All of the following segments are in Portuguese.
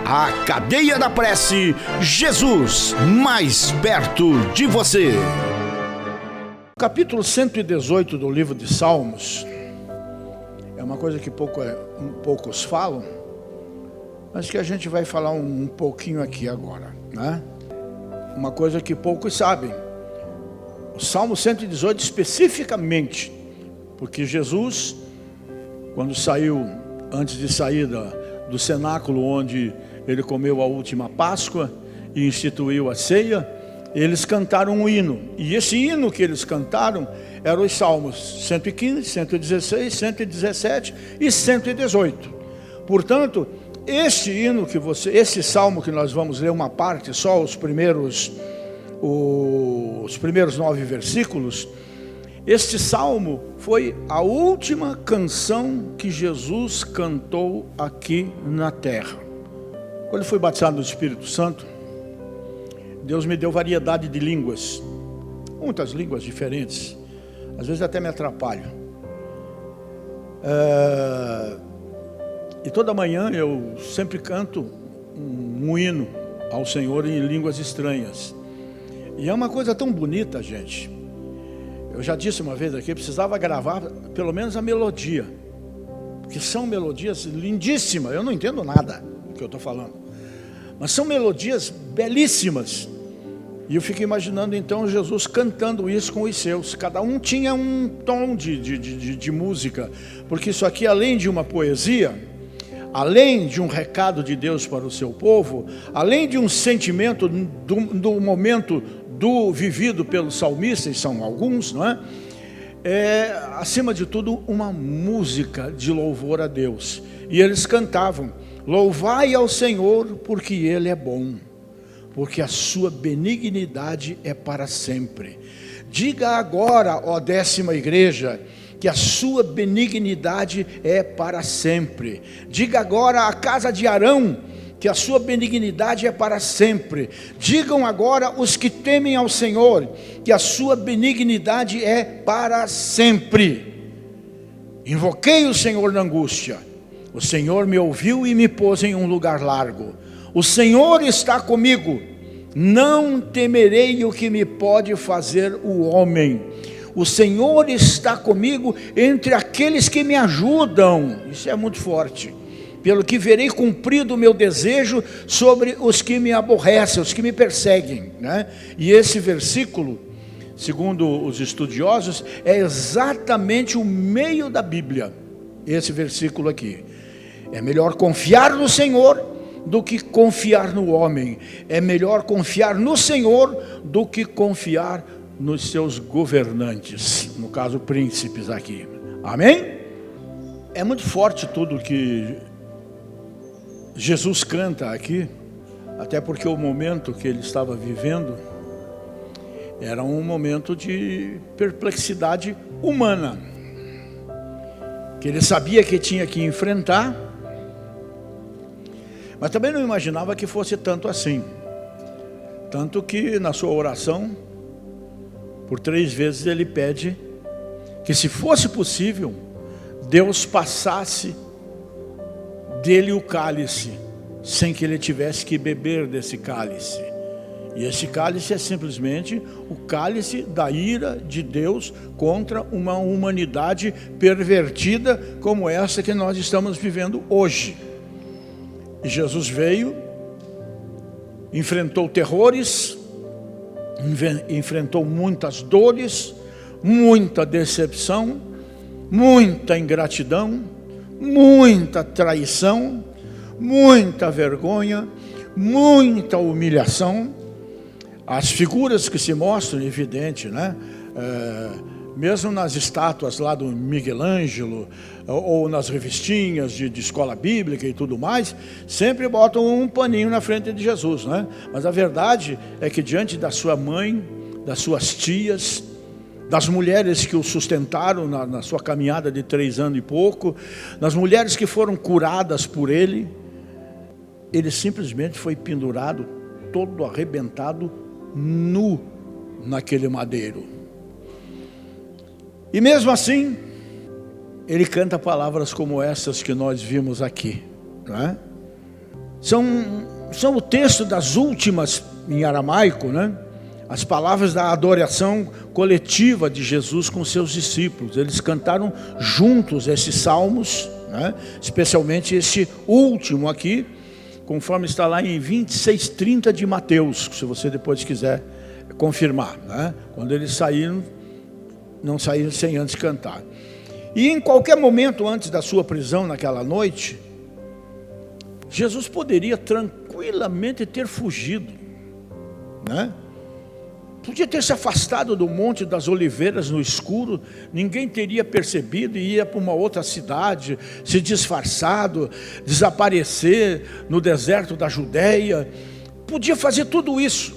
A Cadeia da Prece, Jesus mais perto de você. Capítulo 118 do livro de Salmos é uma coisa que poucos falam, mas que a gente vai falar um pouquinho aqui agora, né? Uma coisa que poucos sabem. O Salmo 118 especificamente, porque Jesus, quando saiu, antes de sair do cenáculo onde ele comeu a última Páscoa e instituiu a ceia, eles cantaram um hino. E esse hino que eles cantaram eram os Salmos 115, 116, 117 e 118. Portanto, esse salmo que nós vamos ler uma parte, só os primeiros 9 versículos, este salmo foi a última canção que Jesus cantou aqui na terra. Quando eu fui batizado no Espírito Santo, Deus me deu variedade de línguas, muitas línguas diferentes, às vezes até me atrapalho. E toda manhã eu sempre canto um hino ao Senhor em línguas estranhas. E é uma coisa tão bonita, gente. Eu já disse uma vez aqui, eu precisava gravar pelo menos a melodia, porque são melodias lindíssimas. Eu não entendo nada do que eu estou falando, mas são melodias belíssimas. E eu fico imaginando então Jesus cantando isso com os seus. Cada um tinha um tom de música, porque isso aqui, além de uma poesia, além de um recado de Deus para o seu povo, além de um sentimento do momento vivido pelos salmistas, são alguns, não é? Acima de tudo, uma música de louvor a Deus. E eles cantavam: louvai ao Senhor, porque Ele é bom, porque a sua benignidade é para sempre. Diga agora, ó 10ª igreja, que a sua benignidade é para sempre. Diga agora à casa de Arão, que a sua benignidade é para sempre. Digam agora os que temem ao Senhor, que a sua benignidade é para sempre. Invoquei o Senhor na angústia, o Senhor me ouviu e me pôs em um lugar largo. O Senhor está comigo, não temerei o que me pode fazer o homem. O Senhor está comigo entre aqueles que me ajudam. Isso é muito forte. Pelo que verei cumprido o meu desejo sobre os que me aborrecem, os que me perseguem, né? E esse versículo, segundo os estudiosos, é exatamente o meio da Bíblia. Esse versículo aqui. É melhor confiar no Senhor do que confiar no homem. É melhor confiar no Senhor do que confiar nos seus governantes, no caso príncipes aqui. Amém? É muito forte tudo que Jesus canta aqui, até porque o momento que ele estava vivendo era um momento de perplexidade humana, que ele sabia que tinha que enfrentar, mas também não imaginava que fosse tanto assim. Tanto que na sua oração, por 3 vezes ele pede que, se fosse possível, Deus passasse dele o cálice, sem que ele tivesse que beber desse cálice. E esse cálice é simplesmente o cálice da ira de Deus contra uma humanidade pervertida como essa que nós estamos vivendo hoje. E Jesus veio, enfrentou terrores, enfrentou muitas dores, muita decepção, muita ingratidão, muita traição, muita vergonha, muita humilhação. As figuras que se mostram, evidente, né? Mesmo nas estátuas lá do Miguel Ângelo, ou nas revistinhas de escola bíblica e tudo mais, sempre botam um paninho na frente de Jesus, né? Mas a verdade é que diante da sua mãe, das suas tias, das mulheres que o sustentaram na sua caminhada de 3 anos e pouco, das mulheres que foram curadas por ele, ele simplesmente foi pendurado, todo arrebentado, nu, naquele madeiro. E mesmo assim, ele canta palavras como essas que nós vimos aqui, não é? são o texto das últimas, em aramaico, né? As palavras da adoração coletiva de Jesus com seus discípulos. Eles cantaram juntos esses salmos, né? Especialmente esse último aqui, conforme está lá em 26:30 de Mateus, se você depois quiser confirmar, né? Quando eles saíram, não saíram sem antes cantar. E em qualquer momento antes da sua prisão naquela noite, Jesus poderia tranquilamente ter fugido, né? Podia ter se afastado do Monte das Oliveiras no escuro, ninguém teria percebido e ia para uma outra cidade, se disfarçado, desaparecer no deserto da Judéia. Podia fazer tudo isso.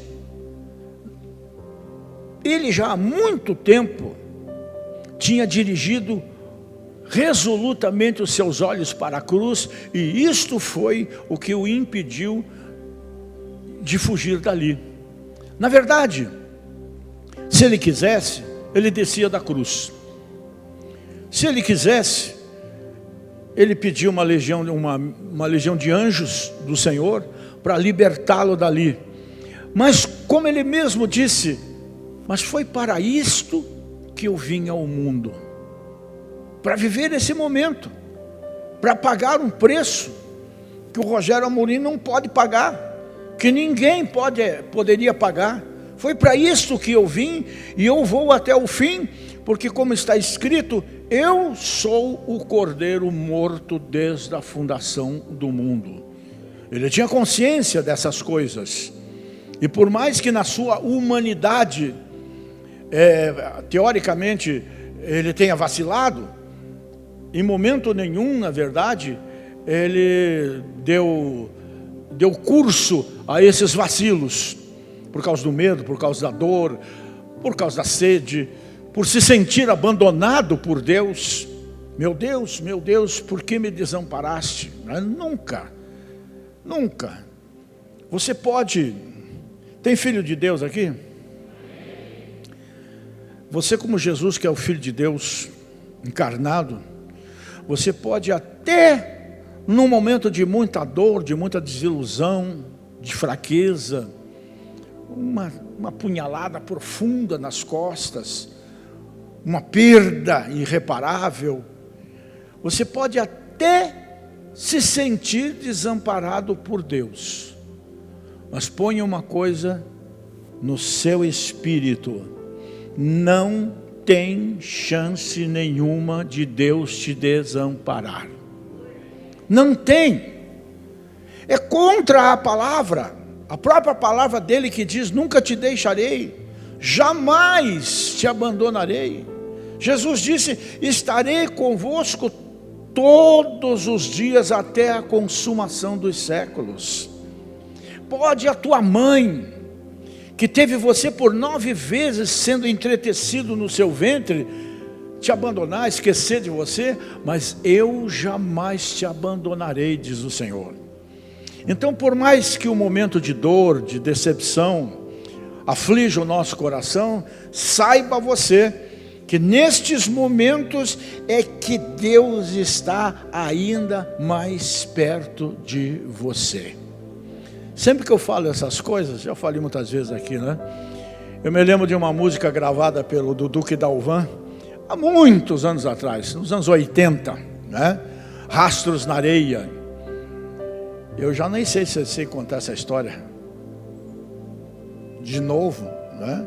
Ele já há muito tempo tinha dirigido resolutamente os seus olhos para a cruz, e isto foi o que o impediu de fugir dali. Na verdade, se ele quisesse, ele descia da cruz. Se ele quisesse, ele pediu uma legião de anjos do Senhor para libertá-lo dali. Mas como ele mesmo disse, mas foi para isto que eu vim ao mundo, para viver esse momento, para pagar um preço que o Rogério Amorim não pode pagar, que ninguém poderia pagar. Foi para isso que eu vim, e eu vou até o fim, porque como está escrito, eu sou o Cordeiro morto desde a fundação do mundo. Ele tinha consciência dessas coisas, e por mais que na sua humanidade, teoricamente, ele tenha vacilado, em momento nenhum, na verdade, ele deu curso a esses vacilos, por causa do medo, por causa da dor, por causa da sede, por se sentir abandonado por Deus. Meu Deus, por que me desamparaste? Nunca, nunca. Você pode... Tem filho de Deus aqui? Você, como Jesus, que é o Filho de Deus encarnado, você pode até, num momento de muita dor, de muita desilusão, de fraqueza, uma punhalada profunda nas costas, uma perda irreparável, você pode até se sentir desamparado por Deus, mas ponha uma coisa no seu espírito: não tem chance nenhuma de Deus te desamparar. Não tem. É contra a palavra, a própria palavra dele que diz: nunca te deixarei, jamais te abandonarei. Jesus disse: estarei convosco todos os dias até a consumação dos séculos. Pode a tua mãe, que teve você por 9 vezes sendo entretecido no seu ventre, te abandonar, esquecer de você, mas eu jamais te abandonarei, diz o Senhor. Então, por mais que o momento de dor, de decepção, aflige o nosso coração, saiba você que nestes momentos é que Deus está ainda mais perto de você. Sempre que eu falo essas coisas, já falei muitas vezes aqui, né? Eu me lembro de uma música gravada pelo Duque Dalvan, há muitos anos atrás, nos anos 80, né? Rastros na Areia. Eu já nem sei se eu sei contar essa história de novo, né?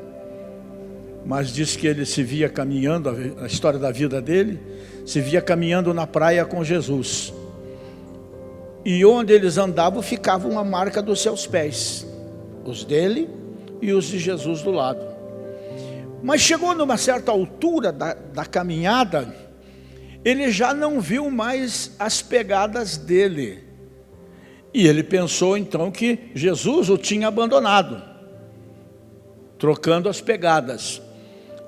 Mas diz que ele se via caminhando, a história da vida dele, se via caminhando na praia com Jesus. E onde eles andavam ficava uma marca dos seus pés, os dele e os de Jesus do lado. Mas chegou numa certa altura da caminhada, ele já não viu mais as pegadas dele. E ele pensou então que Jesus o tinha abandonado, trocando as pegadas.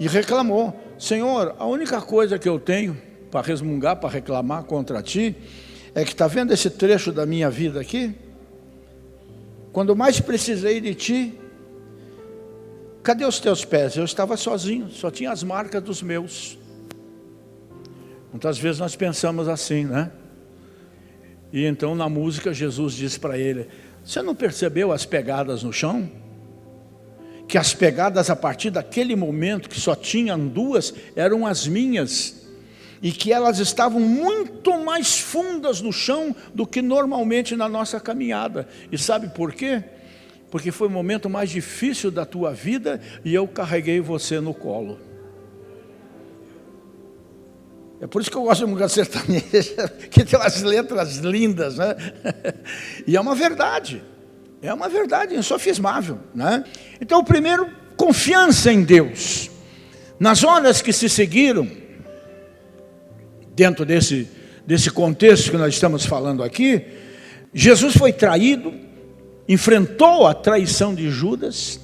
E reclamou: Senhor, a única coisa que eu tenho para resmungar, para reclamar contra ti, é que está vendo esse trecho da minha vida aqui? Quando mais precisei de ti, cadê os teus pés? Eu estava sozinho, só tinha as marcas dos meus. Muitas vezes nós pensamos assim, né? E então na música Jesus disse para ele: você não percebeu as pegadas no chão? Que as pegadas a partir daquele momento, que só tinham duas, eram as minhas. E que elas estavam muito mais fundas no chão do que normalmente na nossa caminhada. E sabe por quê? Porque foi o momento mais difícil da tua vida e eu carreguei você no colo. É por isso que eu gosto de música sertaneja, que tem umas letras lindas, né? E é uma verdade, insofismável, né? Então, o primeiro, confiança em Deus. Nas horas que se seguiram, dentro desse contexto que nós estamos falando aqui, Jesus foi traído, enfrentou a traição de Judas,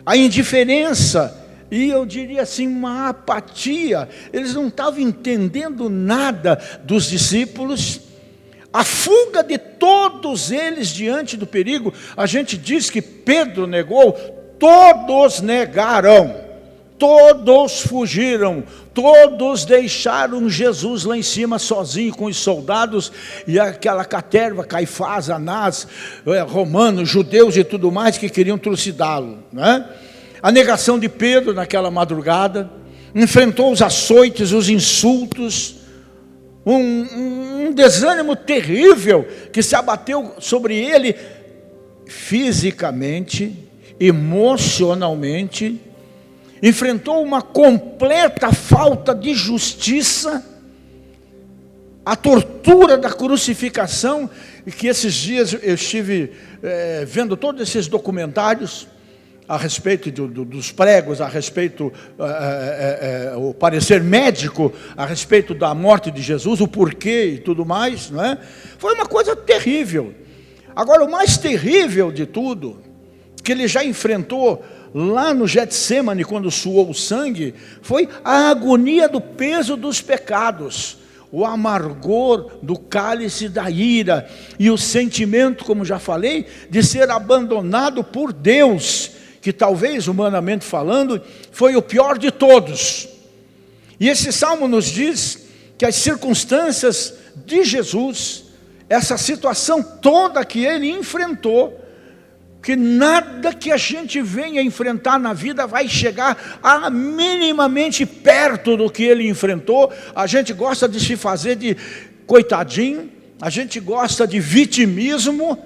a indiferença, e eu diria assim, uma apatia. Eles não estavam entendendo nada dos discípulos, a fuga de todos eles diante do perigo. A gente diz que Pedro negou, todos negaram, todos fugiram, todos deixaram Jesus lá em cima sozinho com os soldados e aquela caterva, Caifás, Anás, romanos, judeus e tudo mais que queriam trucidá-lo, né? A negação de Pedro naquela madrugada, enfrentou os açoites, os insultos, um desânimo terrível que se abateu sobre ele fisicamente, emocionalmente, enfrentou uma completa falta de justiça, a tortura da crucificação, e que esses dias eu estive vendo todos esses documentários a respeito dos pregos, a respeito, o parecer médico, a respeito da morte de Jesus, o porquê e tudo mais, não é? Foi uma coisa terrível. Agora, o mais terrível de tudo, que ele já enfrentou lá no Getsêmani, quando suou o sangue, foi a agonia do peso dos pecados, o amargor do cálice da ira, e o sentimento, como já falei, de ser abandonado por Deus, que talvez, humanamente falando, foi o pior de todos. E esse salmo nos diz que as circunstâncias de Jesus, essa situação toda que ele enfrentou, que nada que a gente venha enfrentar na vida vai chegar a minimamente perto do que ele enfrentou. A gente gosta de se fazer de coitadinho, a gente gosta de vitimismo,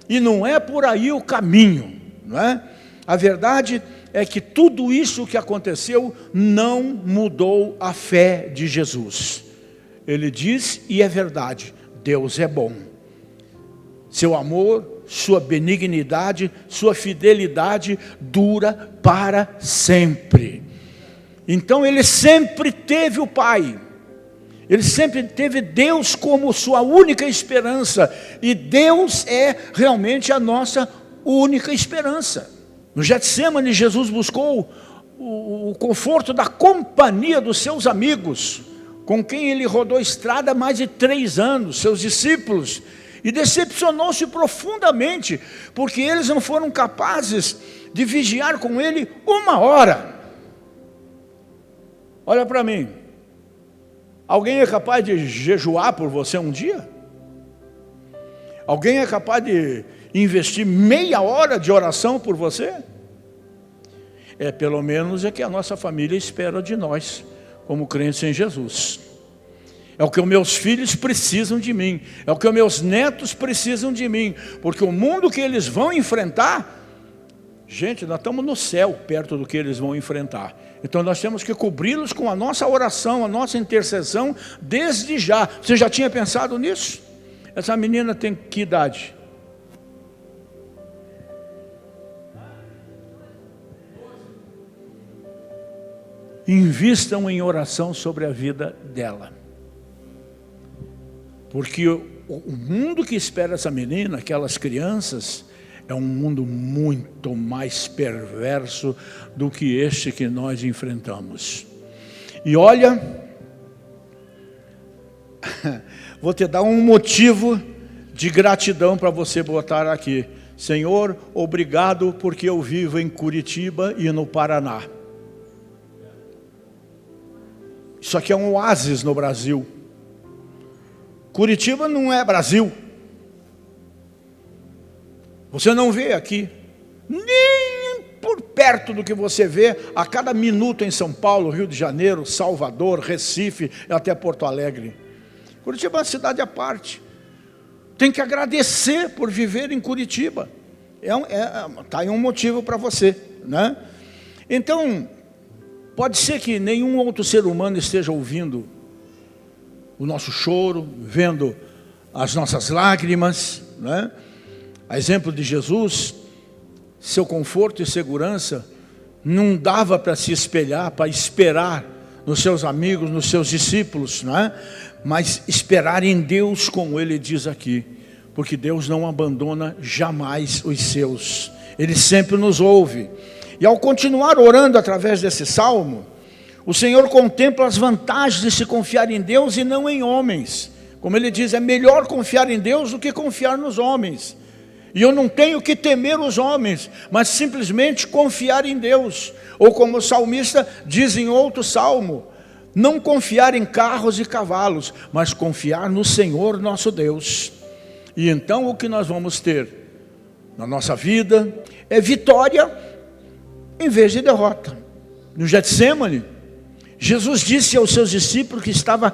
e não é por aí o caminho, não é? A verdade é que tudo isso que aconteceu não mudou a fé de Jesus. Ele diz, e é verdade, Deus é bom. Seu amor, sua benignidade, sua fidelidade dura para sempre. Então ele sempre teve o Pai, ele sempre teve Deus como sua única esperança, e Deus é realmente a nossa única esperança. No Getsêmani, Jesus buscou o conforto da companhia dos seus amigos, com quem ele rodou estrada há mais de 3 anos, seus discípulos, e decepcionou-se profundamente, porque eles não foram capazes de vigiar com ele 1 hora. Olha para mim, alguém é capaz de jejuar por você um dia? Alguém é capaz de investir meia hora de oração por você? Pelo menos é que a nossa família espera de nós, como crentes em Jesus. É o que os meus filhos precisam de mim, é o que os meus netos precisam de mim, porque o mundo que eles vão enfrentar, gente, nós estamos no céu perto do que eles vão enfrentar. Então nós temos que cobri-los com a nossa oração, a nossa intercessão desde já. Você já tinha pensado nisso? Essa menina tem que idade? Invistam em oração sobre a vida dela, porque o mundo que espera essa menina, aquelas crianças, é um mundo muito mais perverso do que este que nós enfrentamos. E olha, vou te dar um motivo de gratidão para você botar aqui: Senhor, obrigado porque eu vivo em Curitiba e no Paraná. Isso aqui é um oásis no Brasil. Curitiba não é Brasil, Você não vê aqui, nem por perto do que você vê a cada minuto em São Paulo, Rio de Janeiro, Salvador, Recife e até Porto Alegre. Curitiba é uma cidade à parte. Tem que agradecer por viver em Curitiba. Tá aí um motivo para você, né? Então, pode ser que nenhum outro ser humano esteja ouvindo o nosso choro, vendo as nossas lágrimas, né? A exemplo de Jesus, seu conforto e segurança não dava para se espelhar, para esperar nos seus amigos, nos seus discípulos, né? Mas esperar em Deus, como ele diz aqui, porque Deus não abandona jamais os seus, Ele sempre nos ouve. E ao continuar orando através desse salmo, o Senhor contempla as vantagens de se confiar em Deus e não em homens. Como ele diz, é melhor confiar em Deus do que confiar nos homens. E eu não tenho que temer os homens, mas simplesmente confiar em Deus. Ou como o salmista diz em outro salmo, não confiar em carros e cavalos, mas confiar no Senhor nosso Deus. E então o que nós vamos ter na nossa vida é vitória em vez de derrota. No Getsêmani, Jesus disse aos seus discípulos que estava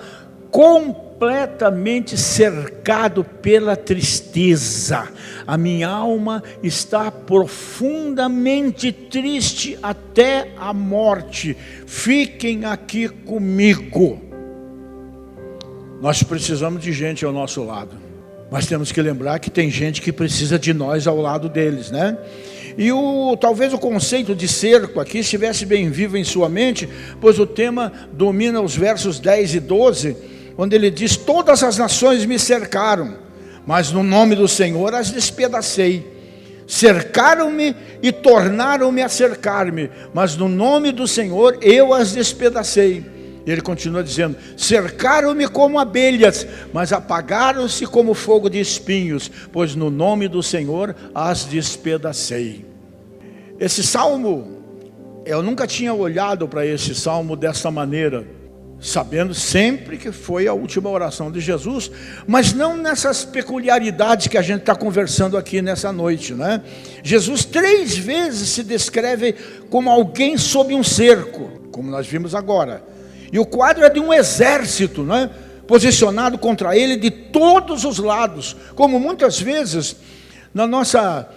completamente cercado pela tristeza. A minha alma está profundamente triste até a morte. Fiquem aqui comigo. Nós precisamos de gente ao nosso lado. Mas temos que lembrar que tem gente que precisa de nós ao lado deles, né? E talvez o conceito de cerco aqui estivesse bem vivo em sua mente, pois o tema domina os versos 10 e 12, onde ele diz: todas as nações me cercaram, mas no nome do Senhor as despedacei. Cercaram-me e tornaram-me a cercar-me, mas no nome do Senhor eu as despedacei. E ele continua dizendo: cercaram-me como abelhas, mas apagaram-se como fogo de espinhos, pois no nome do Senhor as despedacei. Esse salmo, eu nunca tinha olhado para esse salmo dessa maneira, sabendo sempre que foi a última oração de Jesus, mas não nessas peculiaridades que a gente está conversando aqui nessa noite, né? Jesus 3 vezes se descreve como alguém sob um cerco, como nós vimos agora. E o quadro é de um exército, né, posicionado contra ele de todos os lados, como muitas vezes na nossa,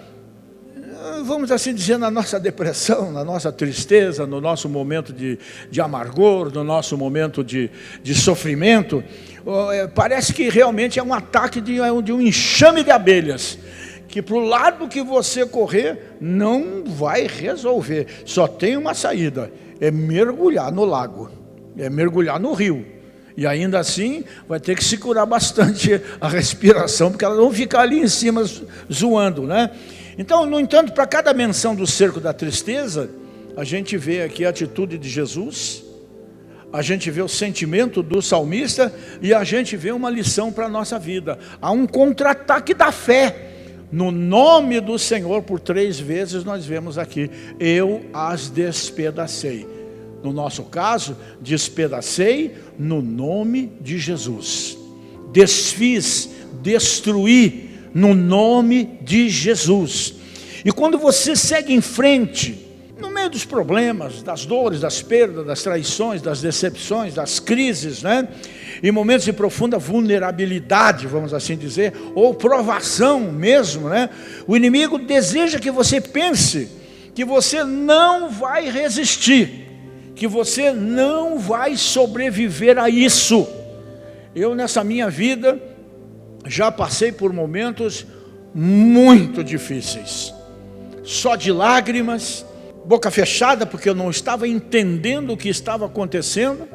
vamos assim dizer, na nossa depressão, na nossa tristeza, no nosso momento de amargor, no nosso momento de sofrimento, parece que realmente é um ataque de um enxame de abelhas, que para o lado que você correr não vai resolver, só tem uma saída, é mergulhar no lago. É mergulhar no rio, e ainda assim vai ter que segurar bastante a respiração, porque elas vão ficar ali em cima zoando, né? Então, no entanto, para cada menção do cerco da tristeza, a gente vê aqui a atitude de Jesus, a gente vê o sentimento do salmista, e a gente vê uma lição para a nossa vida. Há um contra-ataque da fé. No nome do Senhor, por 3 vezes nós vemos aqui: eu as despedacei. No nosso caso, despedacei no nome de Jesus. Desfiz, destruí no nome de Jesus. E quando você segue em frente, no meio dos problemas, das dores, das perdas, das traições, das decepções, das crises, né? Em momentos de profunda vulnerabilidade, vamos assim dizer, ou provação mesmo, né? O inimigo deseja que você pense que você não vai resistir, que você não vai sobreviver a isso. Eu nessa minha vida já passei por momentos muito difíceis, só de lágrimas, boca fechada, porque eu não estava entendendo o que estava acontecendo.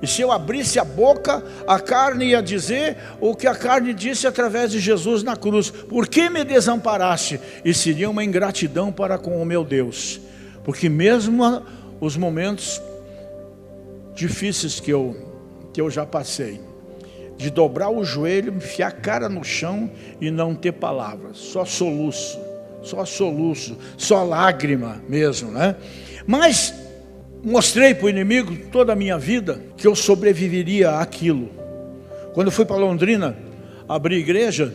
E se eu abrisse a boca, a carne ia dizer o que a carne disse através de Jesus na cruz: por que me desamparaste? E seria uma ingratidão para com o meu Deus, porque mesmo os momentos difíceis que eu já passei, de dobrar o joelho, enfiar a cara no chão e não ter palavras, só soluço, só lágrima mesmo, né? Mas mostrei para o inimigo toda a minha vida que eu sobreviveria àquilo. Quando eu fui para Londrina abrir igreja,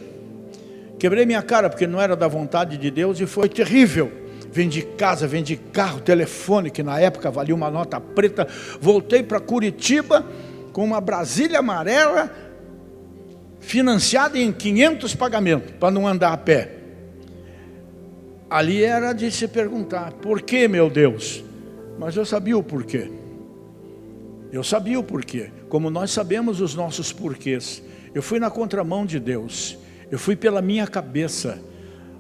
Quebrei minha cara porque não era da vontade de Deus e foi terrível. Vendi casa, vendi carro, telefone, que na época valia uma nota preta. Voltei para Curitiba com uma Brasília amarela, financiada em 500 pagamentos, para não andar a pé. Ali era de se perguntar, por que, meu Deus? Mas eu sabia o porquê. Eu sabia o porquê. Como nós sabemos os nossos porquês. Eu fui na contramão de Deus. Eu fui pela minha cabeça.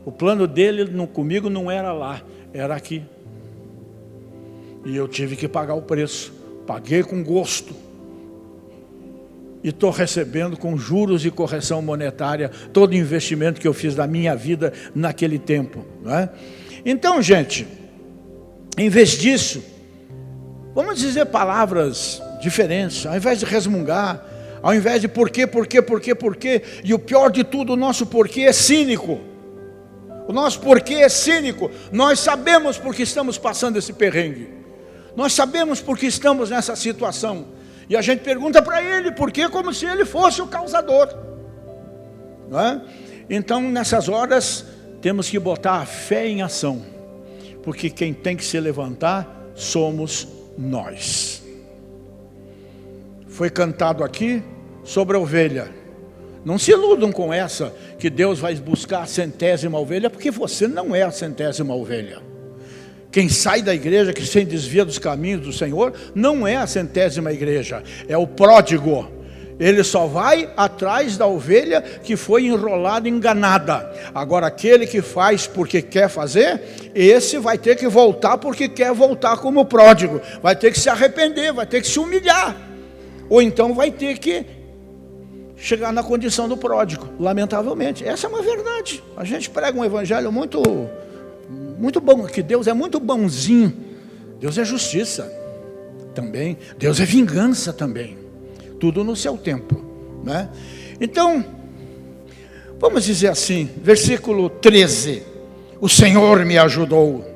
O plano dele comigo não era lá, era aqui. E eu tive que pagar o preço. Paguei com gosto. E estou recebendo com juros e correção monetária todo o investimento que eu fiz da minha vida naquele tempo, não é? Então, gente, em vez disso, vamos dizer palavras diferentes, ao invés de resmungar, ao invés de porquê, e o pior de tudo, o nosso porquê é cínico. O nosso porquê é cínico. Nós sabemos porque estamos passando esse perrengue. Nós sabemos porque estamos nessa situação. E a gente pergunta para ele por quê, como se ele fosse o causador. Não é? Então, nessas horas, temos que botar a fé em ação. Porque quem tem que se levantar somos nós. Foi cantado aqui sobre a ovelha. Não se iludam com essa, que Deus vai buscar a 100ª ovelha, porque você não é a 100ª ovelha. Quem sai da igreja, que se desvia dos caminhos do Senhor, não é a 100ª igreja, é o pródigo. Ele só vai atrás da ovelha que foi enrolada, enganada. Agora, aquele que faz porque quer fazer, esse vai ter que voltar porque quer voltar como pródigo. Vai ter que se arrepender, vai ter que se humilhar. Ou então vai ter que chegar na condição do pródigo, lamentavelmente. Essa é uma verdade. A gente prega um evangelho muito bom, que Deus é muito bonzinho. Deus é justiça também. Deus é vingança também. Tudo no seu tempo, né? Então, vamos dizer assim, versículo 13, o Senhor me ajudou.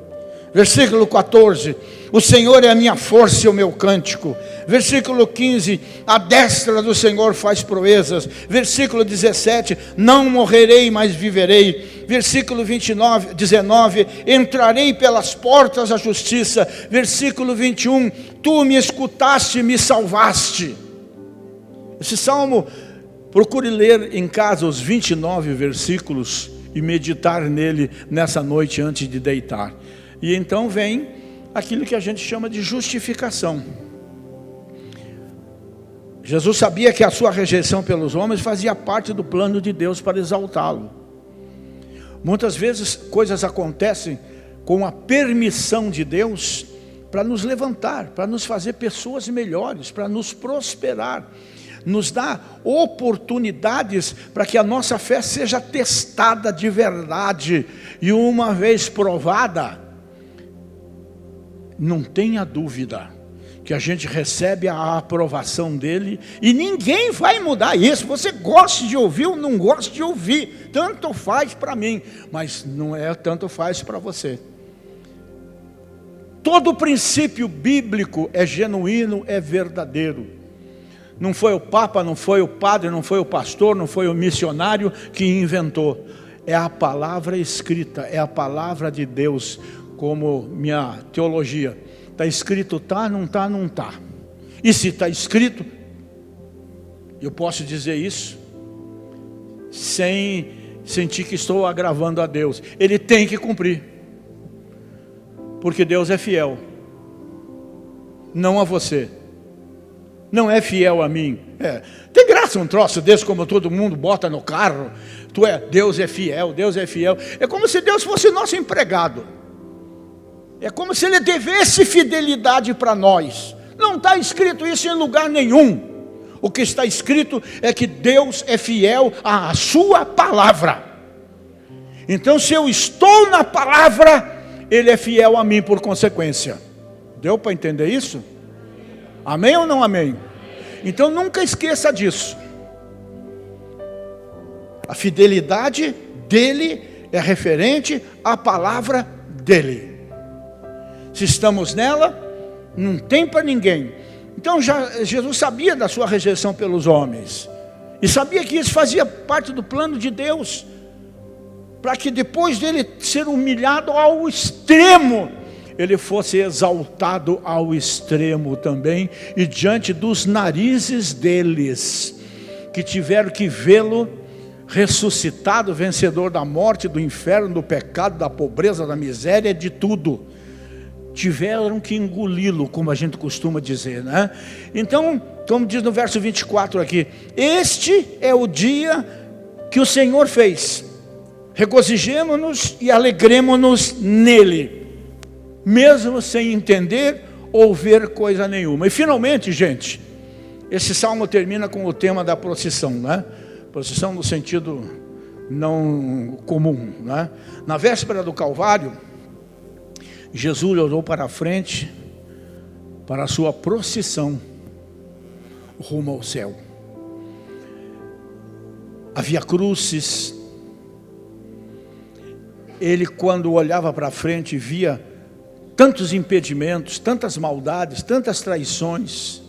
Versículo 14, o Senhor é a minha força e o meu cântico. Versículo 15, a destra do Senhor faz proezas. Versículo 17, não morrerei, mas viverei. Versículo 19, entrarei pelas portas da justiça. Versículo 21, tu me escutaste e me salvaste. Esse salmo, procure ler em casa os 29 versículos e meditar nele nessa noite antes de deitar. E então vem aquilo que a gente chama de justificação. Jesus sabia que a sua rejeição pelos homens fazia parte do plano de Deus para exaltá-lo. Muitas vezes coisas acontecem com a permissão de Deus para nos levantar, para nos fazer pessoas melhores, para nos prosperar. Nos dá oportunidades para que a nossa fé seja testada de verdade. E uma vez provada, não tenha dúvida que a gente recebe a aprovação dele. E ninguém vai mudar isso. Você gosta de ouvir ou não gosta de ouvir, tanto faz para mim, mas não é tanto faz para você. Todo princípio bíblico é genuíno, é verdadeiro. Não foi o Papa, não foi o padre, não foi o pastor, não foi o missionário que inventou. É a palavra escrita, é a palavra de Deus, como minha teologia. Está escrito, tá, não tá, não tá. E se está escrito, eu posso dizer isso sem sentir que estou agravando a Deus. Ele tem que cumprir, porque Deus é fiel, não a você. Não é fiel a mim. Tem graça um troço desse, como todo mundo bota no carro. Deus é fiel, Deus é fiel. É como se Deus fosse nosso empregado. É como se Ele devesse fidelidade para nós. Não está escrito isso em lugar nenhum. O que está escrito é que Deus é fiel à sua palavra. Então, se eu estou na palavra, Ele é fiel a mim por consequência. Deu para entender isso? Amém ou não amém? Então nunca esqueça disso. A fidelidade dele é referente à palavra dele. Se estamos nela, não tem para ninguém. Então Jesus sabia da sua rejeição pelos homens. E sabia que isso fazia parte do plano de Deus. para que depois dele ser humilhado ao extremo, ele fosse exaltado ao extremo também, e diante dos narizes deles, que tiveram que vê-lo ressuscitado, vencedor da morte, do inferno, do pecado, da pobreza, da miséria, de tudo, tiveram que engoli-lo, como a gente costuma dizer, né? Então, como diz no verso 24 aqui, este é o dia que o Senhor fez, regozijemo-nos e alegremo-nos nele, mesmo sem entender ou ver coisa nenhuma. E finalmente, gente, esse salmo termina com o tema da procissão, né? Procissão no sentido não comum, né? Na véspera do Calvário, Jesus olhou para a frente, para a sua procissão rumo ao céu. Havia cruzes. Ele, quando olhava para frente, via tantos impedimentos, tantas maldades, tantas traições.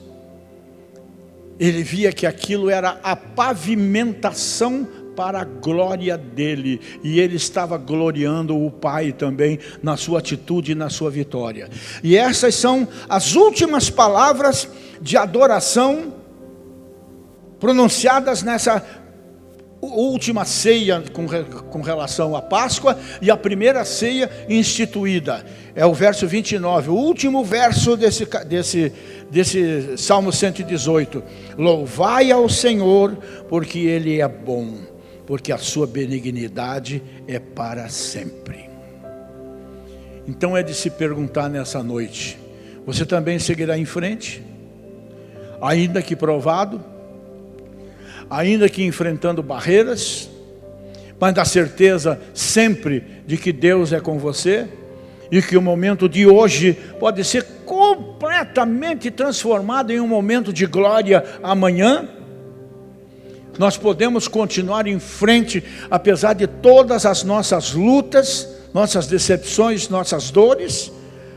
Ele via que aquilo era a pavimentação para a glória dele, e ele estava gloriando o Pai também na sua atitude e na sua vitória. E essas são as últimas palavras de adoração pronunciadas nessa última ceia com relação à Páscoa, e a primeira ceia instituída. É o verso 29, o último verso desse Salmo 118. Louvai ao Senhor, porque Ele é bom, porque a sua benignidade é para sempre. Então é de se perguntar nessa noite, você também seguirá em frente? Ainda que provado, ainda que enfrentando barreiras, mas da certeza sempre de que Deus é com você, e que o momento de hoje pode ser completamente transformado em um momento de glória amanhã. Nós podemos continuar em frente, apesar de todas as nossas lutas, nossas decepções, nossas dores.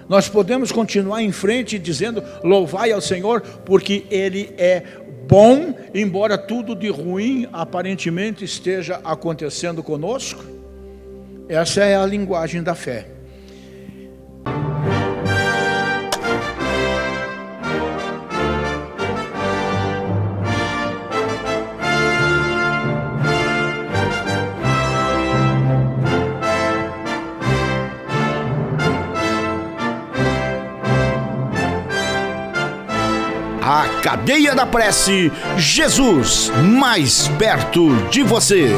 Nós podemos continuar em frente dizendo, louvai ao Senhor, porque Ele é bom, embora tudo de ruim aparentemente esteja acontecendo conosco. Essa é a linguagem da fé. A Cadeia da Prece, Jesus mais perto de você.